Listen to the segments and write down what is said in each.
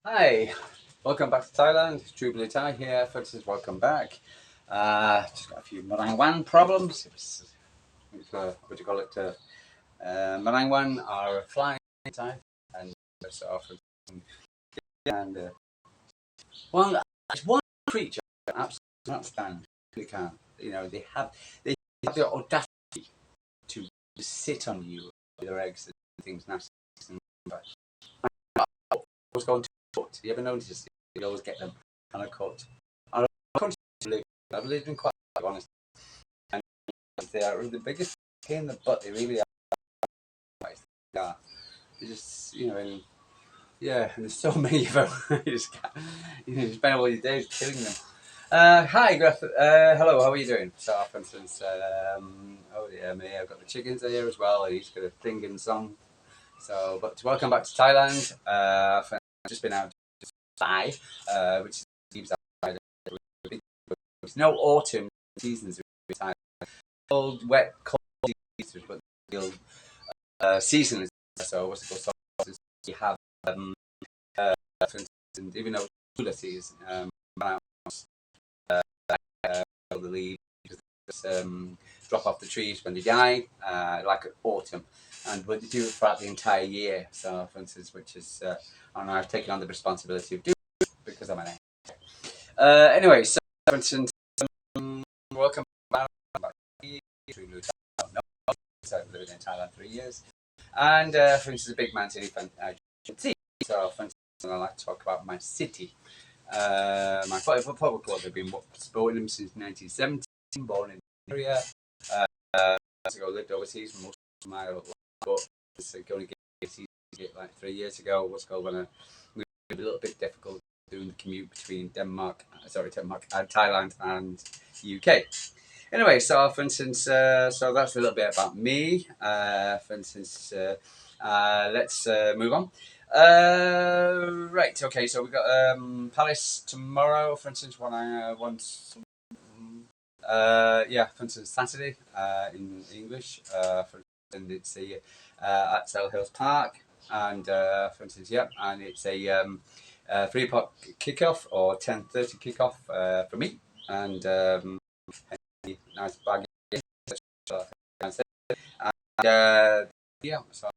Hi, welcome back to Thailand. True Blue Thai here, folks. Welcome back. Just got a few Marang Wan problems. What do you call it? Marang Wan are flying Thai and so often. And one, it's one creature that absolutely not stand. They can't. They have the audacity to sit on you with their eggs and things nasty. But I was going to cut. You ever notice this? You always get them on a cut. On a country I've lived in quite honest. And they are the biggest pain in the butt. They really are. Yeah, they just and yeah, and there's so many of them. you just can't, you spend all your days killing them. Hi, Griff. Hello. How are you doing? So, for instance, oh yeah, me. I've got the chickens here as well. And he's got a singing song. So, but welcome back to Thailand. I've just been out to Thai, which seems outside. It's no autumn seasons in Thailand. Cold, wet, cold seasons, but the season is so. What's it called? You have for instance, even though cooler season, uh, the leaves drop off the trees when they die, like autumn, and but they do it throughout the entire year. So, for instance, which is, and I've taken on the responsibility of doing it because I'm an actor. Anyway, so for instance, welcome back. I've lived in Thailand 3 years, and for instance, a big Man City fan. So, for instance, I like to talk about my city. My football club have been supporting them since 1970. Born in the area. I lived overseas most of my life, but it's going to get like 3 years ago. What's called when we a little bit difficult doing the commute between Thailand and UK. Anyway, so for instance, so that's a little bit about me. For instance, let's move on. Right, okay, so we've got Palace tomorrow, for instance, when I want yeah, for instance, Saturday in English. And it's at Sale Hills Park, and for instance, yeah, and it's a 3 o'clock kickoff or 10:30 kickoff for me, and nice bag. And yeah, so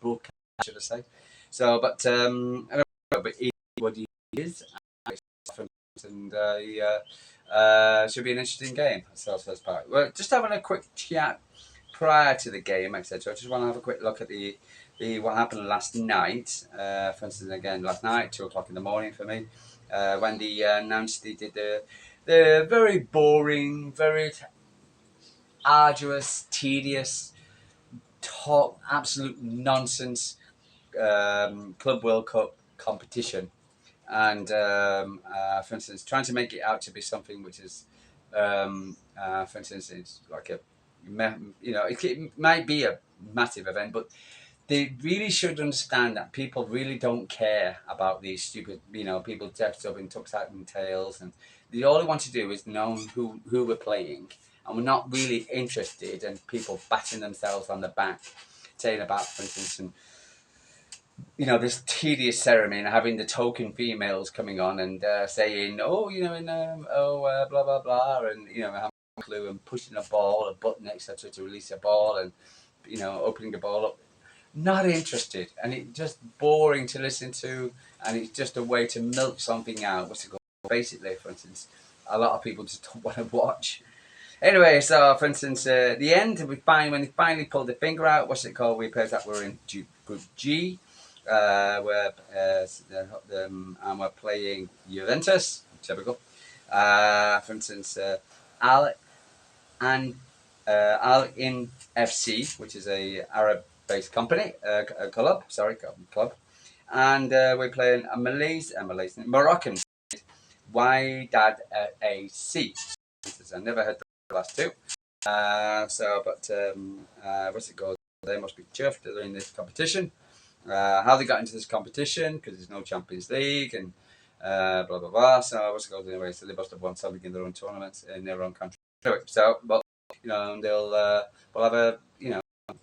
broadcast, should I say? So, but I don't know, but what he is, and yeah, should be an interesting game. So first part. Well, just having a quick chat prior to the game, etc. I just want to have a quick look at the what happened last night. For instance, again last night, 2 o'clock in the morning for me, when they announced they did the very boring, very arduous, tedious, talk, absolute nonsense Club World Cup competition, and for instance, trying to make it out to be something which is, for instance, it's like it might be a massive event, but they really should understand that people really don't care about these stupid, people dressed up in tuxedo and tails, and they all they want to do is know who we're playing, and we're not really interested in people batting themselves on the back, saying about, for instance, this tedious ceremony and having the token females coming on and saying, oh, blah blah blah, and having a clue and pushing a ball, a button, etc., to release a ball, and opening the ball up. Not interested, and it's just boring to listen to, and it's just a way to milk something out. What's it called? Basically, for instance, a lot of people just don't want to watch. Anyway, so for instance, the end when they finally pulled the finger out, what's it called? We played that we're in Group G, and we're playing Juventus, typical. For instance, Al and Al In FC, which is a Arab-based company, a club. Sorry, club, and we're playing a Malaysian Moroccan Wydad AC. I never heard the last two. But what's it called? They must be chuffed that they're in this competition. How they got into this competition, because there's no Champions League and blah blah blah. So what's it called anyway? So they must have won something in their own tournaments in their own country. So, but they'll have a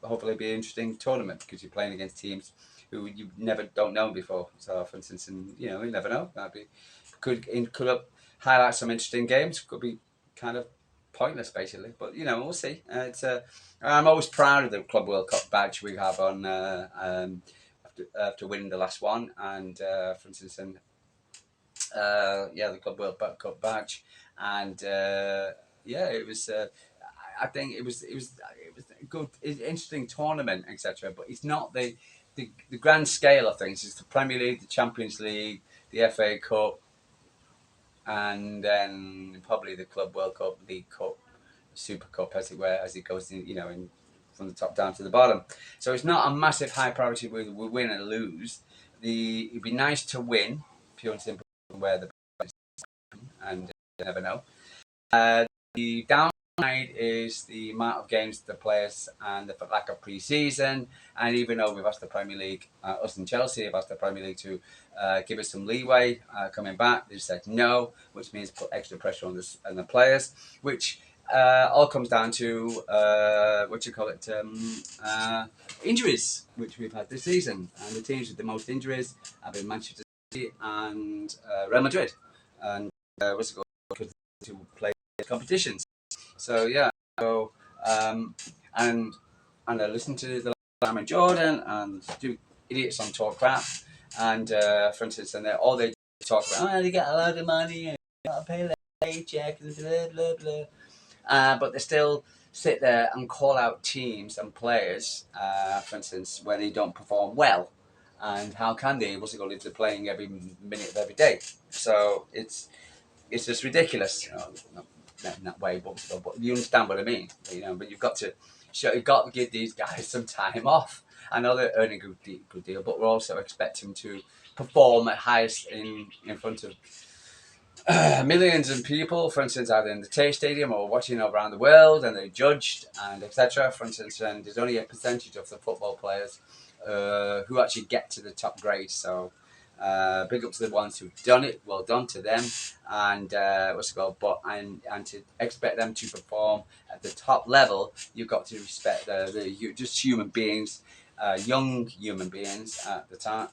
hopefully be an interesting tournament because you're playing against teams who you never don't know before. So, for instance, and you never know. That'd be could highlight some interesting games. Could be kind of pointless, basically. But we'll see. I'm always proud of the Club World Cup badge we have on after winning the last one, and for instance, and the Club World Cup badge, and it was. I think it was a good, interesting tournament, etc. But it's not the grand scale of things. It's the Premier League, the Champions League, the FA Cup, and then probably the Club World Cup, League Cup, Super Cup, as it were, as it goes from the top down to the bottom. So it's not a massive high priority. We win and lose. It'd be nice to win, pure and simple, where the and you never know. The downside is the amount of games the players and the lack of pre-season. And even though we've asked the Premier League, us and Chelsea have asked the Premier League to give us some leeway coming back, they said no, which means put extra pressure on the players, which all comes down to injuries, which we've had this season. And the teams with the most injuries have been Manchester City and Real Madrid. And to play competitions. So and I listen to the Lamb and Jordan and do idiots on talk crap, and for instance, and all they talk about, they get a lot of money and you got to pay their paycheck and blah blah blah, but they still sit there and call out teams and players, for instance, when they don't perform well. And how can they? What's it called? If they're playing every minute of every day. So it's just ridiculous. Not in that way, but you understand what I mean. But you've got to give these guys some time off. I know they're earning a good deal, but we're also expecting them to perform at highest in front of millions of people, for instance, either in the Tay Stadium or watching around the world, and they're judged and etc. For instance, and there's only a percentage of the football players who actually get to the top grade. So big up to the ones who've done it. Well done to them. And and to expect them to perform at the top level, you've got to respect the just human beings. Young human beings at the time,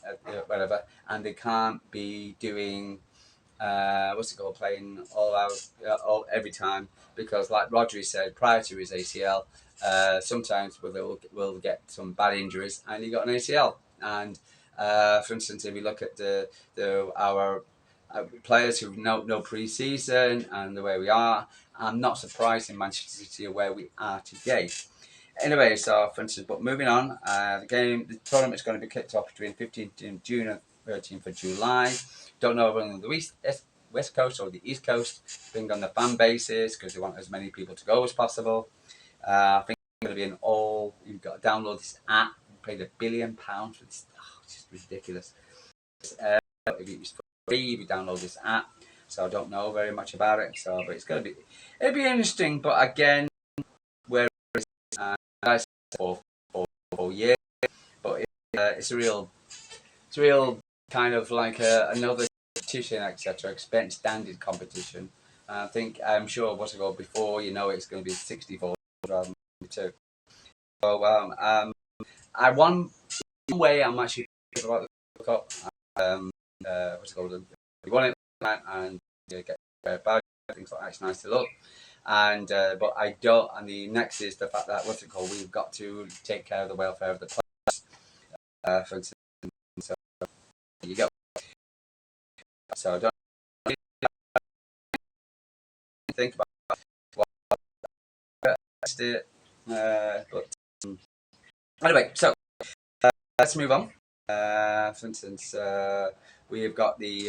whatever, and they can't be doing playing all out every time, because like Rodri said prior to his ACL, sometimes we'll get some bad injuries and he got an ACL. And for instance, if you look at our players who've no pre-season and the way we are, I'm not surprised in Manchester City where we are today. Anyway, so for instance, but moving on, the tournament is going to be kicked off between 15th of June and 13th of July. Don't know whether on the West Coast or the East Coast, depending on the fan bases, because they want as many people to go as possible. I think it's going to be you've got to download this app, paid £1 billion for this. It's just ridiculous. If it's free, if you download this app, so I don't know very much about it. So, but it'll be interesting. But again, where I said for years, but it's a real kind of like another competition, etc. Expense standard competition. I'm sure what's it called before it's going to be 64 rather than 2. So one way I'm actually thinking about the Cup. What's it called? We won it and get a badge. I think it's nice to look. And but I don't. And the next is the fact that we've got to take care of the welfare of the players. For instance, so there you go. So I don't think about what it. But anyway, so let's move on. For instance, we've got the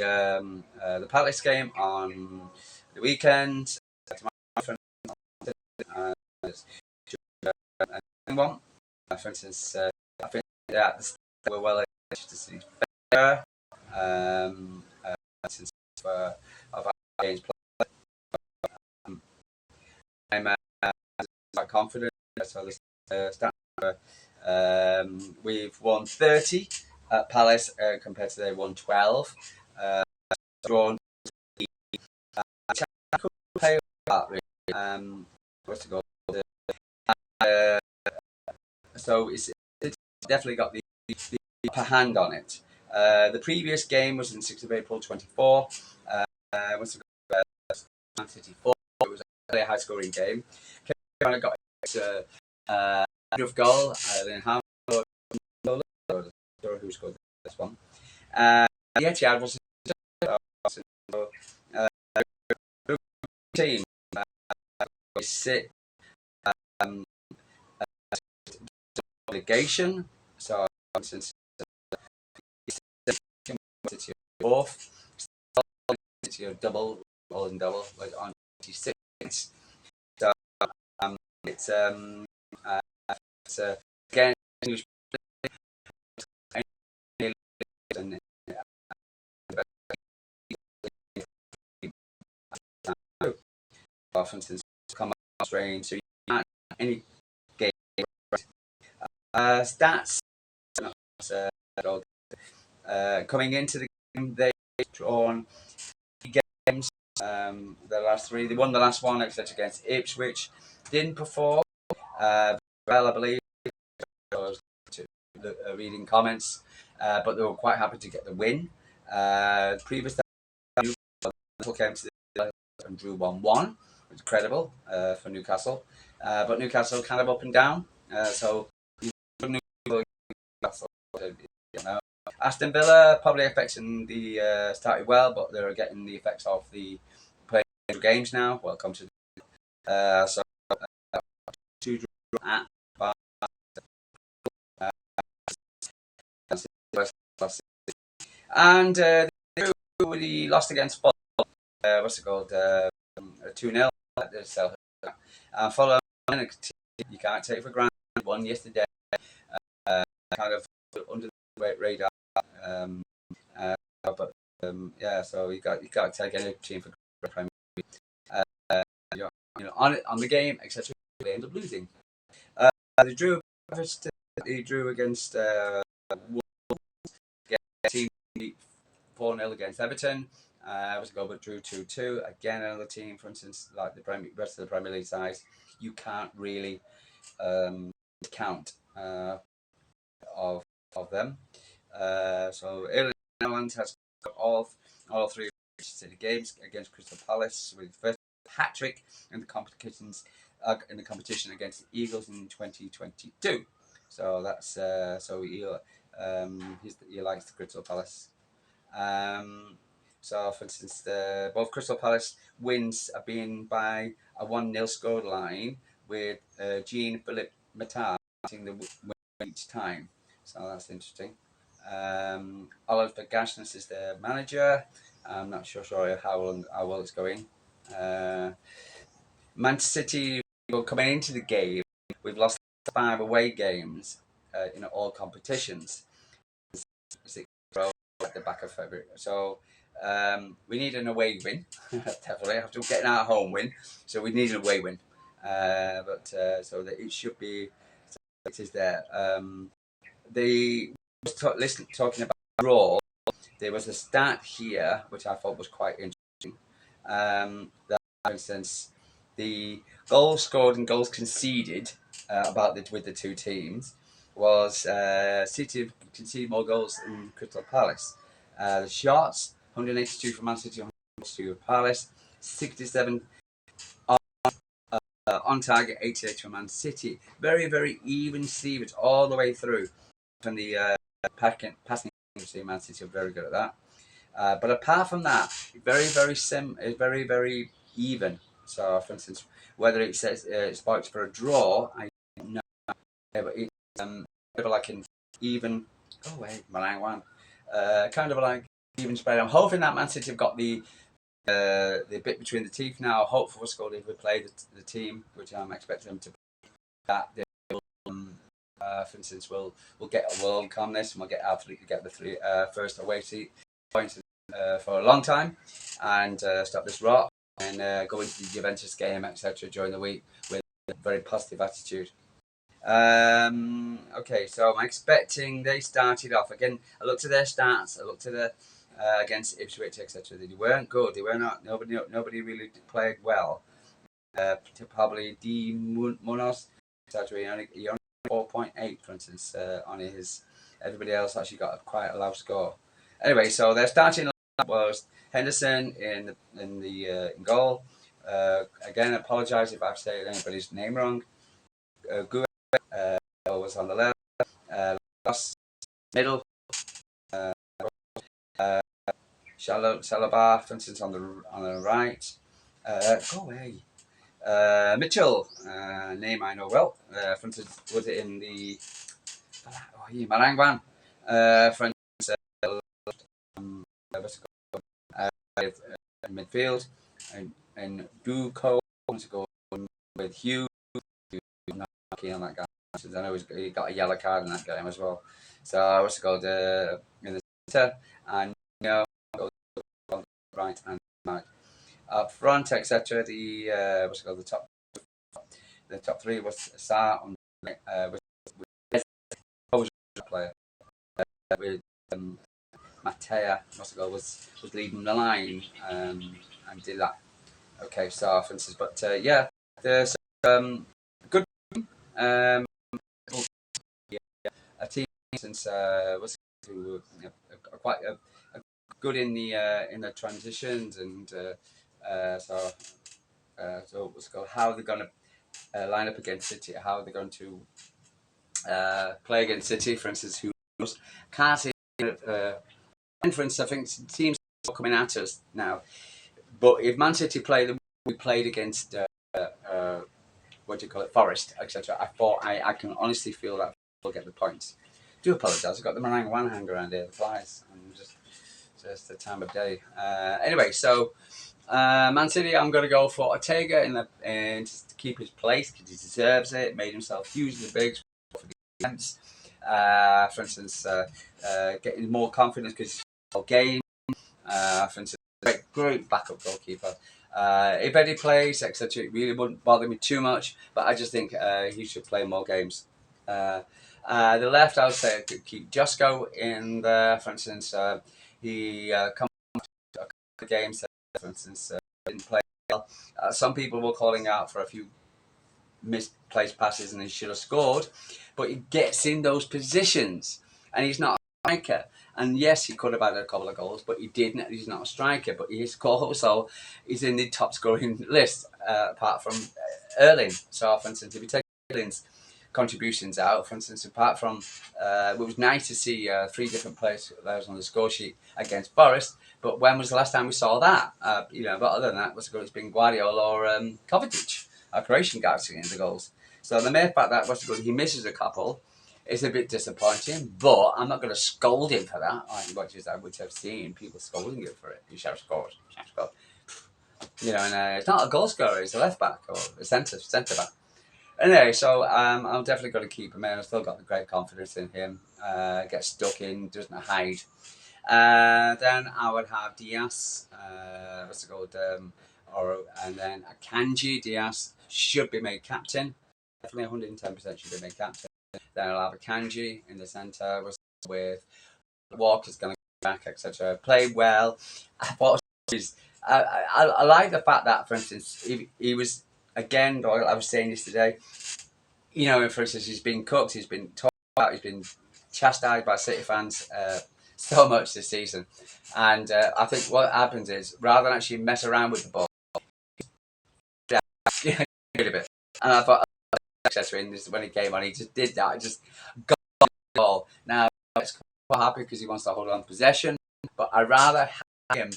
Palace game on the weekend. One, for instance, I think we're well able to see better. Since of our games played, I'm quite confident. So we've won 30 at Palace compared to they won 12. Drawn. Play that really. What's it called? So it's definitely got the upper hand on it. The previous game was on 6th of April 24. Once it got Man City 4, it was a very high scoring game. Kind of got a goal, then Ham who scored this one. The Etihad was team sit obligation. So, for instance, fourth, it's your double, all in double, like on 26. So, it's again English and for instance, come out strange. So you can't any game stats. Coming into the game, they've drawn games. The last three, they won the last one, except against Ipswich. Didn't perform well, I believe. Reading comments, but they were quite happy to get the win. Previous time, Newcastle came to the and drew 1-1, which is credible for Newcastle. But Newcastle kind of up and down. So Newcastle, you know, Aston Villa probably affecting the started well, but they're getting the effects of the playing games now. Welcome to so two at and they lost against Fulham. What's it called? 2-0 at the South. Fulham, you can't take for granted. Won yesterday, kind of under the radar. But yeah, so you got to take any team for granted. You know, on the game, etc. They end up losing. They drew against team 4-0 against Everton. Was a goal, but drew 2-2. Again, another team, for instance, like the rest of the Premier League sides, you can't really count of them. So Ireland has got all three City games against Crystal Palace with the first hat trick in the competition against the Eagles in 2022. So that's so he likes the Crystal Palace. So, for instance, both Crystal Palace wins are being by a 1-0 scoreline with Jean-Philippe Matard hitting the win each time. So that's interesting. Oliver Gashnas is the manager. I'm not sure how well it's going. Man City, coming into the game, we've lost 5 away games in all competitions. At the back of February. So we need an away win. Definitely have to get our home win. So we need an away win. But so that it should be. It is there. They talking about draw. There was a stat here which I thought was quite interesting. That, for instance, the goals scored and goals conceded with the two teams was City conceded more goals than Crystal Palace. The shots 182 for Man City, 182 for Palace, 67 on target, 88 for Man City. Very, very even Stevens all the way through. From the passing, Man City are very good at that. But apart from that, very, very, very even. So, for instance, whether it says spikes for a draw, I don't know. Yeah, but it's like an even. Go away, Malang one. Kind of like even spread. I'm hoping that Man City have got the bit between the teeth now. Hopeful for scored if we play the team, which I'm expecting them to. That they will, for instance, we'll overcome this and we'll get the three first away points for a long time and stop this rot and go into the Juventus game, etc. during the week with a very positive attitude. Okay, so I'm expecting they started off again. I looked at their stats. I looked at the against Ipswich, etc. They weren't good. They were not. Nobody really played well. Probably D Munoz, he only 4.8, for instance, on his Everybody else actually got quite a low score. Anyway, so their starting lineup was Henderson in goal. Again, I apologise if I've said anybody's name wrong. Gue was on the left. Ross middle. Uh, uh, Shalaba, for instance, on the right. Go away. Mitchell, name I know well. For instance, was it in the Marangwan? For instance, in midfield, and Duco to go with Hugh. I'm not keen on that guy. I know he got a yellow card in that game as well. So I was called in the centre, and on the right and right up front, etc. The what's it called the top three was Sa on was player with Matea was leading the line and did that. Okay, so for instance, but yeah, there's good um, yeah, a team since was quite good in the transitions and so what's it called, how they're going to line up against City, how they're going to play against City, for instance. Who knows? Can't see. For instance, I think teams are coming at us now. But if Man City played, we played against what do you call it, Forest, etc. I thought I can honestly feel that we'll get the points. Do apologise. I've got the meringue one hanger around here, the flies, and just the time of day. Anyway, so Man City, I'm going to go for Ortega in just to keep his place because he deserves it. Made himself hugely big for the defence. For instance, getting more confidence because he's a game. For instance, great backup goalkeeper. If Eddie plays, etc., it really wouldn't bother me too much, but I just think he should play more games. The left, I would say, I could keep Josko in there. For instance, he come to a couple of games, for instance, didn't play well. Some people were calling out for a few misplaced passes and he should have scored, but he gets in those positions and he's not a striker. And yes, he could have had a couple of goals, but he didn't. He's not a striker, but he's scored, so he's in the top scoring list apart from Erling. So, for instance, if you take Erling's contributions out, for instance, apart from it was nice to see 3 different players on the score sheet against Forest. But when was the last time we saw that? But other than that, it's been Guardiola or Kovacic, our Croatian guys, in the goals. So the mere fact that he misses a couple is a bit disappointing, but I'm not going to scold him for that. Which I've seen people scolding him for it. He should have scored. And it's not a goal scorer. He's a left back or a centre back. Anyway, so I'm definitely going to keep him in. I've still got great confidence in him. Gets stuck in, doesn't hide. Then I would have Diaz. What's it called? And then Akanji. Diaz should be made captain. Definitely 110% should be made captain. Then I'll have Akanji in the centre with Walker's going to come back, etc. Played well. I like the fact that, for instance, he was, again, I was saying this today, for instance, he's been cooked, he's been talked about, he's been chastised by City fans so much this season. And I think what happens is, rather than actually mess around with the ball, a bit. And I thought, when he came on, he just did that. He just got the ball. Now, it's quite happy because he wants to hold on possession, but I'd rather have him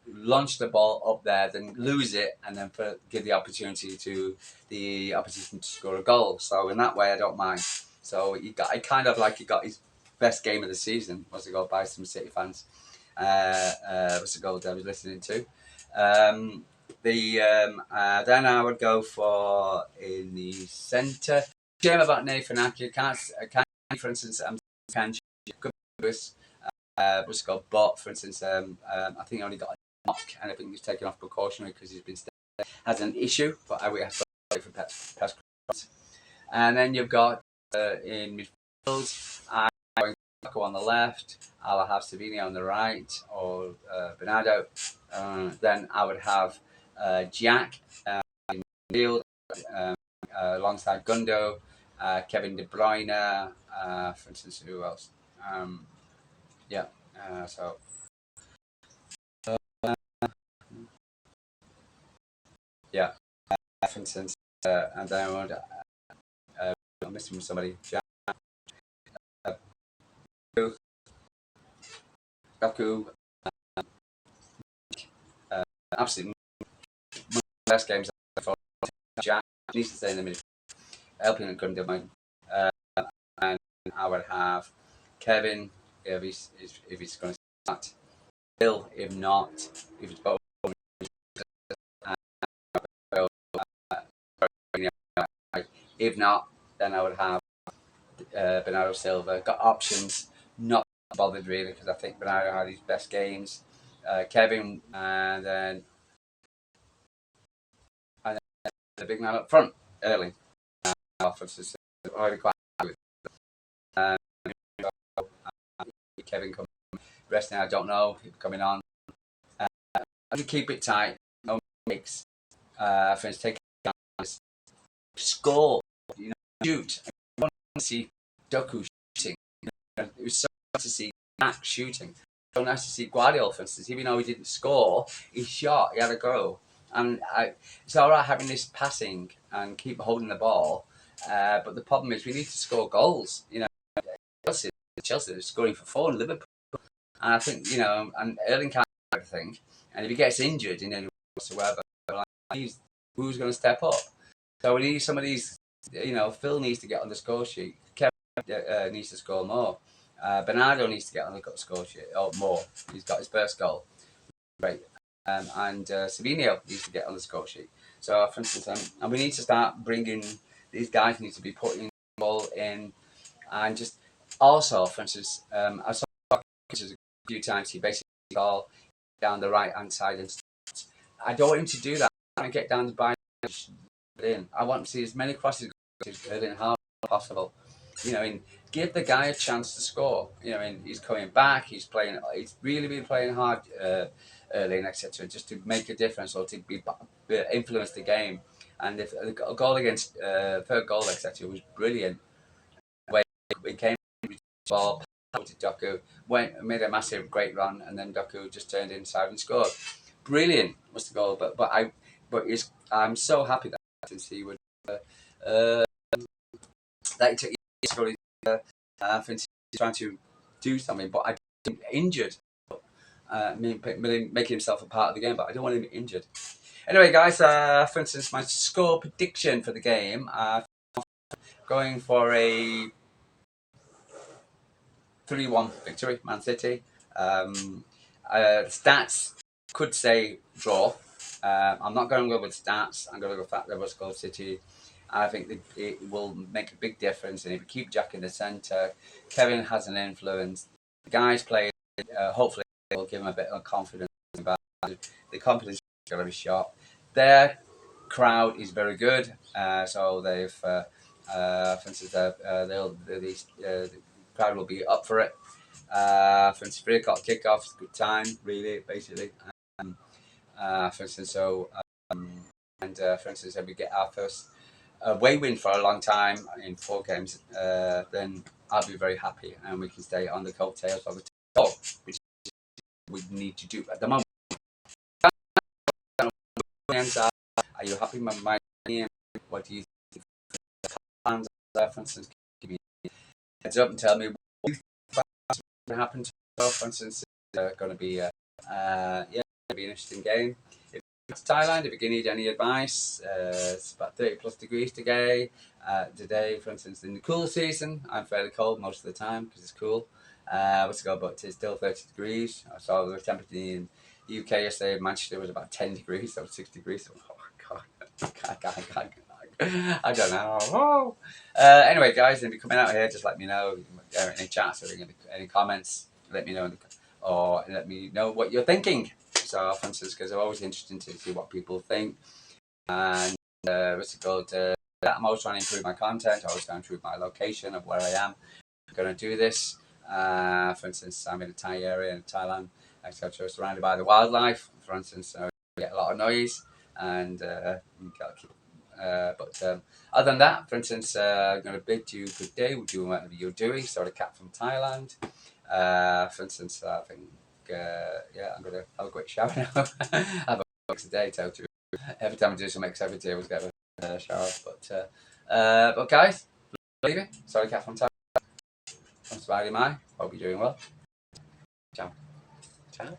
launch the ball up there than lose it and then give the opportunity to the opposition to score a goal. So in that way, I don't mind. So he got his best game of the season, was it go by some City fans. Was the goal I was listening to. Then I would go for in the centre. Shame about Nathan Aki. Can't for instance, Kanji could be was called Bot, for instance. I think he only got a knock, and I think he's taken off precautionary because he's been has an issue. But I would have to wait for press. And then you've got in midfield, I'm going to go on the left. I'll have Savini on the right, or Bernardo. Then I would have Jack in midfield alongside Gundo. Kevin De Bruyne, for instance. Who else? Yeah. So yeah, for instance, and then I'm missing somebody. Uh, Goku, uh, absolutely best games for Jack. Needs to stay in the middle, helping and couldn't do mine. Uh, and I would have Kevin if he's going to start. Bill, if not, if it's both. If not, then I would have Bernardo Silva. Got options, not bothered really because I think Bernardo had his best games. Kevin, and then the big man up front, early. Offenses already quite happy with. Um, Kevin coming, resting, I don't know, coming on. I keep it tight, no mistakes. For instance, take score, shoot. I want to see Doku shooting. It was so nice to see Max shooting. So nice to see Guardiola, for instance. Even though he didn't score, he shot. He had a go. And it's all right having this passing and keep holding the ball. But the problem is we need to score goals. Chelsea are scoring for 4 in Liverpool. And I think, and Erling can't do everything. And if he gets injured in any way whatsoever, who's going to step up? So we need some of these, Phil needs to get on the score sheet. Kevin needs to score more. Bernardo needs to get on the score sheet or more. He's got his first goal. Right. And Savinho needs to get on the score sheet. So, for instance, and we need to start bringing, these guys need to be putting the ball in. And just also, for instance, I saw a few times he basically ball down the right hand side and I don't want him to do that. I want to get down the by in. I want to see as many crosses in hard as possible. And give the guy a chance to score. And he's coming back. He's really been playing hard early and etc. Just to make a difference or to influence the game. And if a goal against third goal etc. was brilliant. Way it came ball to Doku, made a massive great run, and then Doku just turned inside and scored. Brilliant was the goal, I'm so happy that he would uh, that he took years for trying to do something, but I didn't injured. Making himself a part of the game, but I don't want him injured. Anyway, guys, for instance, my score prediction for the game, going for a 3-1 victory, Man City. Stats could say draw. I'm not going to go with stats. I'm going to go with fact that was Goal City. I think it will make a big difference. And if you keep Jack in the centre, Kevin has an influence. The guys play, hopefully, will give him a bit of confidence. The confidence is going to be shot. Their crowd is very good. So they've, for instance, the crowd will be up for it. For instance, 3 o'clock kickoff is a good time, really, basically. For instance, for instance, if we get our first away win for a long time in 4 games, then I'll be very happy, and we can stay on the coattails of the top, which we need to do at the moment. Are you happy with my opinion? What do you think? Plans, for instance, give me a heads up and tell me what happened to you. For instance, it's going to be it'll be an interesting game. If it's Thailand, if you need any advice, it's about 30 plus degrees today. Today, for instance, in the cooler season, I'm fairly cold most of the time because it's cool. But it's still 30 degrees. I saw the temperature in UK yesterday. Manchester was about 10 degrees, so 6 degrees. So, oh my god, I don't know. Oh. Anyway, guys, if you're coming out here, just let me know. Any chats or any comments, let me know, or let me know what you're thinking. So, for instance, because I'm always interested to see what people think. And what's it called? I'm always trying to improve my content. I always trying to improve my location of where I am. I'm going to do this. For instance, I'm in a Thai area in Thailand, etc. Surrounded by the wildlife. For instance, so you get a lot of noise, and you got to keep But other than that, for instance, I'm going to bid you good day. We're doing whatever you're doing. So the cat from Thailand. For instance, I think yeah, I'm going to have a quick shower now. Have a quick day, tell you. Every time I do some activity, I always get a shower. But guys, leave it. Sorry, cat from Thailand. I'm Spidey Mai. Hope you're doing well. Ciao. Ciao.